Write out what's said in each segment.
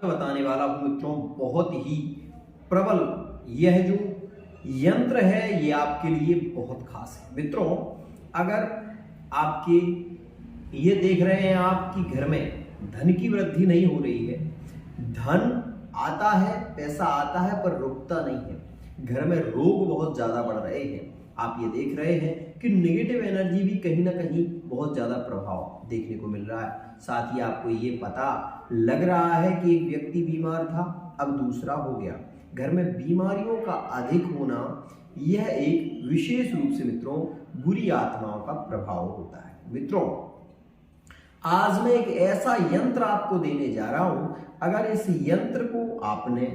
बताने वाला हूं मित्रों, बहुत ही प्रबल यह जो यंत्र है ये आपके लिए बहुत खास है। मित्रों, अगर आपके ये देख रहे हैं आप कि घर में धन की वृद्धि नहीं हो रही है, धन आता है, पैसा आता है पर रुकता नहीं है, घर में रोग बहुत ज्यादा बढ़ रहे हैं, आप ये देख रहे हैं कि नेगेटिव एनर्जी भी कहीं ना कहीं बहुत ज्यादा प्रभाव देखने को मिल रहा है। साथ ही आपको ये पता लग रहा है कि एक व्यक्ति बीमार था, अब दूसरा हो गया। घर में बीमारियों का अधिक होना यह एक विशेष रूप से मित्रों बुरी आत्माओं का प्रभाव होता है। मित्रों, आज मैं एक ऐसा यंत्र आपको देने जा रहा हूं, अगर इस यंत्र को आपने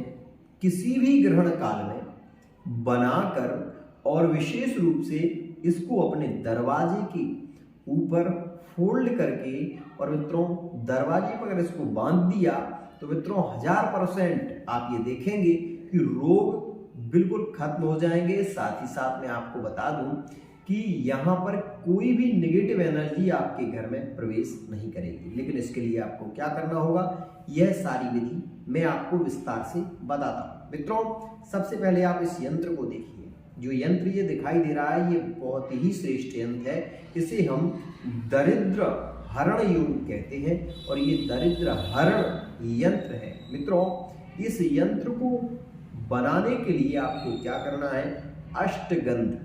किसी भी ग्रहण काल में बनाकर और विशेष रूप से इसको अपने दरवाजे के ऊपर फोल्ड करके और मित्रों दरवाजे पर अगर इसको बांध दिया तो मित्रों 1000% आप ये देखेंगे कि रोग बिल्कुल खत्म हो जाएंगे। साथ ही साथ मैं आपको बता दूं कि यहाँ पर कोई भी नेगेटिव एनर्जी आपके घर में प्रवेश नहीं करेगी। लेकिन इसके लिए आपको क्या करना होगा, यह सारी विधि मैं आपको विस्तार से बताता हूँ। मित्रों, सबसे पहले आप इस यंत्र को देखिए। जो यंत्र ये दिखाई दे रहा है ये बहुत ही श्रेष्ठ यंत्र है। इसे हम दरिद्र हरण योग कहते हैं और ये दरिद्र हरण यंत्र है। मित्रों, इस यंत्र को बनाने के लिए आपको क्या करना है, अष्टगंध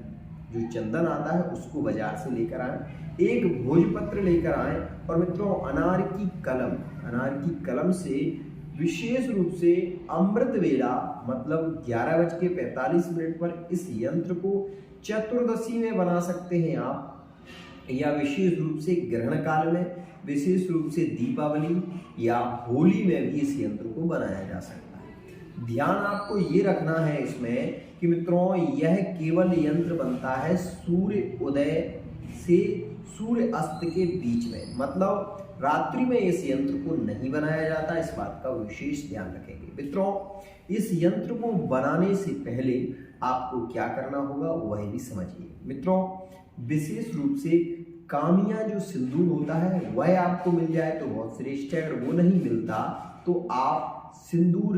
जो चंदन आता है उसको बाजार से लेकर आए, एक भोजपत्र लेकर आए और मित्रों अनार की कलम से विशेष रूप से अमृत वेला मतलब 11:45 पर इस यंत्र को चतुर्दशी में बना सकते हैं आप, या विशेष रूप से ग्रहण काल में, विशेष रूप से दीपावली या होली में भी इस यंत्र को बनाया जा सकता है। ध्यान आपको ये रखना है इसमें कि मित्रों यह केवल यंत्र बनता है सूर्य उदय से सूर्य अस्त के बीच में, मतलब रात्रि में इस यंत्र को नहीं बनाया जाता। इस बात का विशेष ध्यान रखेंगे। मित्रों, इस यंत्र को बनाने से पहले आपको क्या करना होगा वह भी समझिए। मित्रों, विशेष रूप से कामिया जो सिंदूर होता है वह आपको मिल जाए तो बहुत श्रेष्ठ है, अगर वो नहीं मिलता तो आप सिंदूर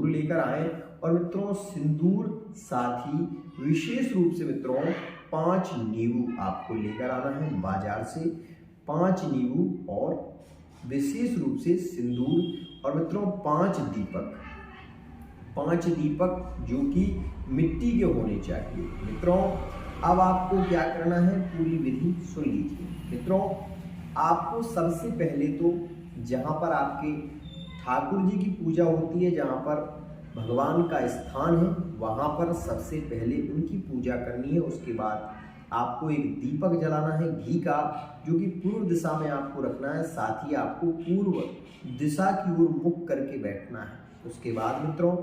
लेकर आए और मित्रों सिंदूर साथ ही विशेष रूप से मित्रों 5 नींबू आपको लेकर आना है बाजार से, 5 नींबू और विशेष रूप से सिंदूर और मित्रों 5 दीपक जो कि मिट्टी के होने चाहिए। मित्रों, अब आपको क्या करना है, पूरी विधि सुन लीजिए। मित्रों, आपको सबसे पहले तो जहाँ पर आपके ठाकुर जी की पूजा होती है, जहाँ पर भगवान का स्थान है, वहाँ पर सबसे पहले उनकी पूजा करनी है। उसके बाद आपको एक दीपक जलाना है घी का, जो कि पूर्व दिशा में आपको रखना है। साथ ही आपको पूर्व दिशा की ओर मुख करके बैठना है। उसके बाद मित्रों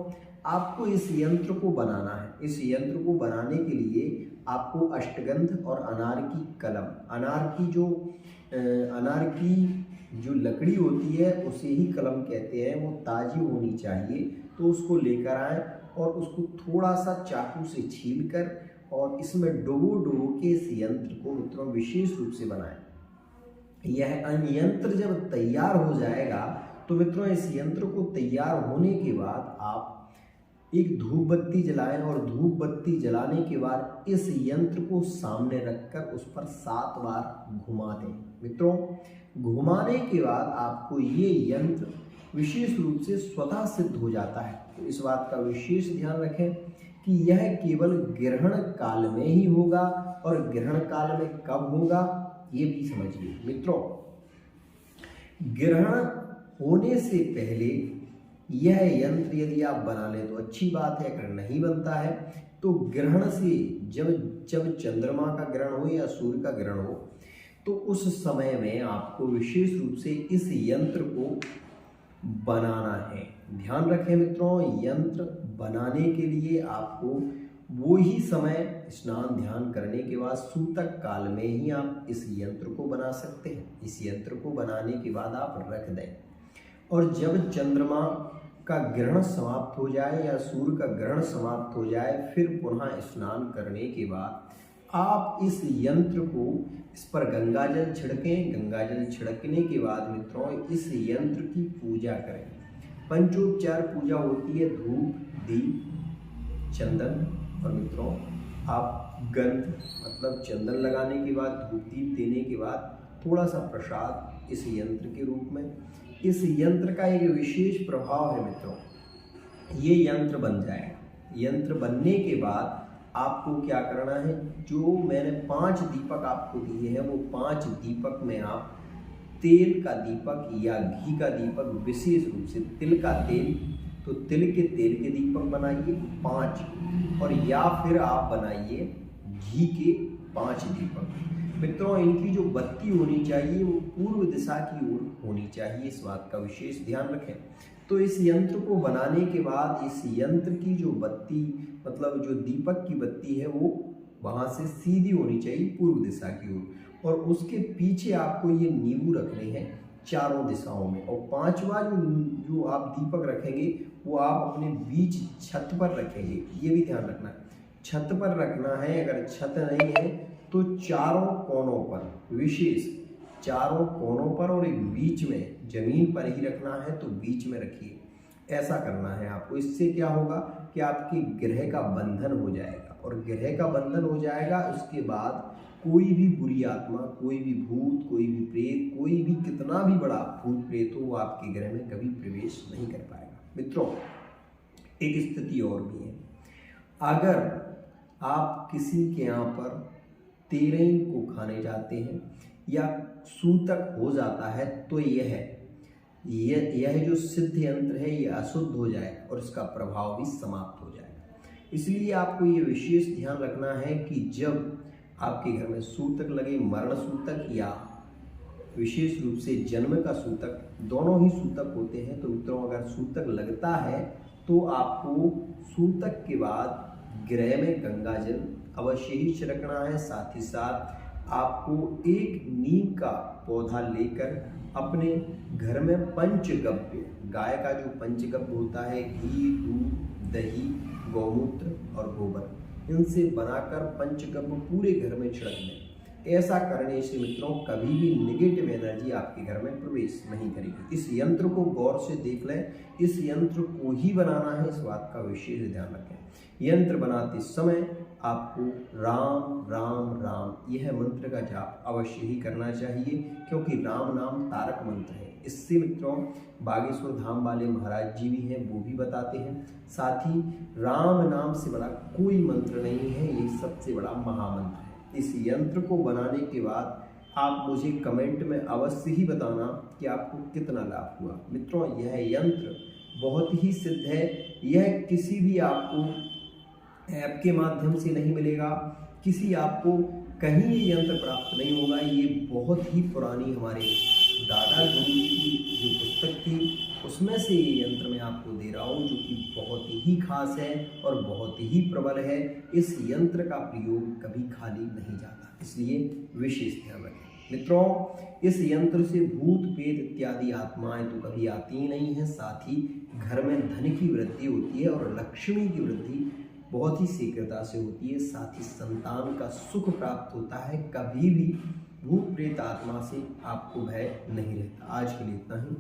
आपको इस यंत्र को बनाना है। इस यंत्र को बनाने के लिए आपको अष्टगंध और अनार की जो लकड़ी होती है उसे ही कलम कहते हैं, वो ताजी होनी चाहिए। तो उसको लेकर आए और उसको थोड़ा सा चाकू से छील कर और इसमें डुबो के इस यंत्र को मित्रों विशेष रूप से बनाएं। यह यंत्र जब तैयार हो जाएगा तो मित्रों इस यंत्र को तैयार होने के बाद आप एक धूप बत्ती जलाएं और धूप बत्ती जलाने के बाद इस यंत्र को सामने रखकर उस पर 7 बार घुमा दें। मित्रों, घुमाने के बाद आपको ये यंत्र विशेष रूप से स्वतः सिद्ध हो जाता है। तो इस बात का विशेष ध्यान रखें कि यह केवल ग्रहण काल में ही होगा और ग्रहण काल में कब होगा ये भी समझिए। मित्रों, ग्रहण होने से पहले यह यंत्र यदि आप बना लें तो अच्छी बात है, अगर नहीं बनता है तो ग्रहण से जब चंद्रमा का ग्रहण हो या सूर्य का ग्रहण हो तो उस समय में आपको विशेष रूप से इस यंत्र को बनाना है। ध्यान रखें मित्रों, यंत्र बनाने के लिए आपको वो ही समय स्नान ध्यान करने के बाद सूतक काल में ही आप इस यंत्र को बना सकते हैं। इस यंत्र को बनाने के बाद आप रख दें और जब चंद्रमा का ग्रहण समाप्त हो जाए या सूर्य का ग्रहण समाप्त हो जाए, फिर पुनः स्नान करने के बाद आप इस यंत्र को इस पर गंगाजल छिड़कें। गंगाजल छिड़कने के बाद मित्रों इस यंत्र की पूजा करें। पंचोपचार पूजा होती है धूप, दीप, चंदन और मित्रों आप गंध मतलब चंदन लगाने के बाद, धूप दीप देने के बाद थोड़ा सा प्रसाद इस यंत्र के रूप में। इस यंत्र का एक विशेष प्रभाव है मित्रों, ये यंत्र बन जाएगा। यंत्र बनने के बाद आपको क्या करना है, जो मैंने 5 दीपक आपको दिए हैं वो 5 दीपक में आप तेल का दीपक या घी का दीपक, विशेष रूप से तिल का तेल, तो तिल के तेल के दीपक बनाइए 5, और या फिर आप बनाइए घी के 5 दीपक। मित्रों इनकी जो बत्ती होनी चाहिए वो पूर्व दिशा की ओर होनी चाहिए, इस बात का विशेष ध्यान रखें। तो इस यंत्र को बनाने के बाद इस यंत्र की जो बत्ती मतलब जो दीपक की बत्ती है वो वहाँ से सीधी होनी चाहिए पूर्व दिशा की ओर, और उसके पीछे आपको ये नींबू रखने हैं चारों दिशाओं में। और 5वां जो आप दीपक रखेंगे वो आप अपने बीच छत पर रखेंगे, ये भी ध्यान रखना है। छत पर रखना है, अगर छत नहीं है तो चारों कोनों पर, विशेष चारों कोनों पर, और एक बीच में जमीन पर ही रखना है तो बीच में रखिए। ऐसा करना है आपको। इससे क्या होगा कि आपके ग्रह का बंधन हो जाएगा, और ग्रह का बंधन हो जाएगा उसके बाद कोई भी बुरी आत्मा, कोई भी भूत, कोई भी प्रेत, कोई भी कितना भी बड़ा भूत प्रेत हो वो आपके ग्रह में कभी प्रवेश नहीं कर पाएगा। मित्रों एक स्थिति और भी है, अगर आप किसी के यहाँ पर तेरहीं को खाने जाते हैं या सूतक हो जाता है तो यह जो सिद्ध यंत्र है ये अशुद्ध हो जाए और इसका प्रभाव भी समाप्त हो जाएगा। इसलिए आपको ये विशेष ध्यान रखना है कि जब आपके घर में सूतक लगे, मरण सूतक या विशेष रूप से जन्म का सूतक, दोनों ही सूतक होते हैं, तो मित्रों अगर सूतक लगता है तो आपको सूतक के बाद ग्रह में गंगाजल अवश्य ही छिड़कना है। साथ ही साथ आपको एक नीम का पौधा लेकर अपने घर में पंचगव्य, गाय का जो पंचगव्य होता है, घी, दूध, दही, गौमूत्र और गोबर, इनसे बनाकर पंचगव्य पूरे घर में छिड़क दें। ऐसा करने से मित्रों कभी भी नेगेटिव एनर्जी आपके घर में प्रवेश नहीं करेगी। इस यंत्र को गौर से देख लें, इस यंत्र को ही बनाना है, इस बात का विशेष ध्यान रखें। यंत्र बनाते समय आपको राम राम राम यह मंत्र का जाप अवश्य ही करना चाहिए, क्योंकि राम नाम तारक मंत्र है। इससे मित्रों बागेश्वर धाम वाले महाराज जी भी हैं, वो भी बताते हैं। साथ ही राम नाम से बड़ा कोई मंत्र नहीं है, ये सबसे बड़ा महामंत्र है। इस यंत्र को बनाने के बाद आप मुझे कमेंट में अवश्य ही बताना कि आपको कितना लाभ हुआ। मित्रों यह यंत्र बहुत ही सिद्ध है, यह किसी भी आपको ऐप के माध्यम से नहीं मिलेगा, किसी आपको कहीं ये यंत्र प्राप्त नहीं होगा। ये बहुत ही पुरानी हमारे दादा गुरु जी की जो पुस्तक थी उसमें से ये यंत्र मैं आपको दे रहा हूँ, जो कि बहुत ही खास है और बहुत ही प्रबल है। इस यंत्र का प्रयोग कभी खाली नहीं जाता, इसलिए विशेष ध्यान रखें। मित्रों इस यंत्र से भूत प्रेत इत्यादि आत्माएं तो कभी आती ही नहीं है, साथ ही घर में धन की वृद्धि होती है और लक्ष्मी की वृद्धि बहुत ही शीघ्रता से होती है। साथ ही संतान का सुख प्राप्त होता है, कभी भी भूत प्रेत आत्मा से आपको भय नहीं रहता। आज के लिए इतना ही।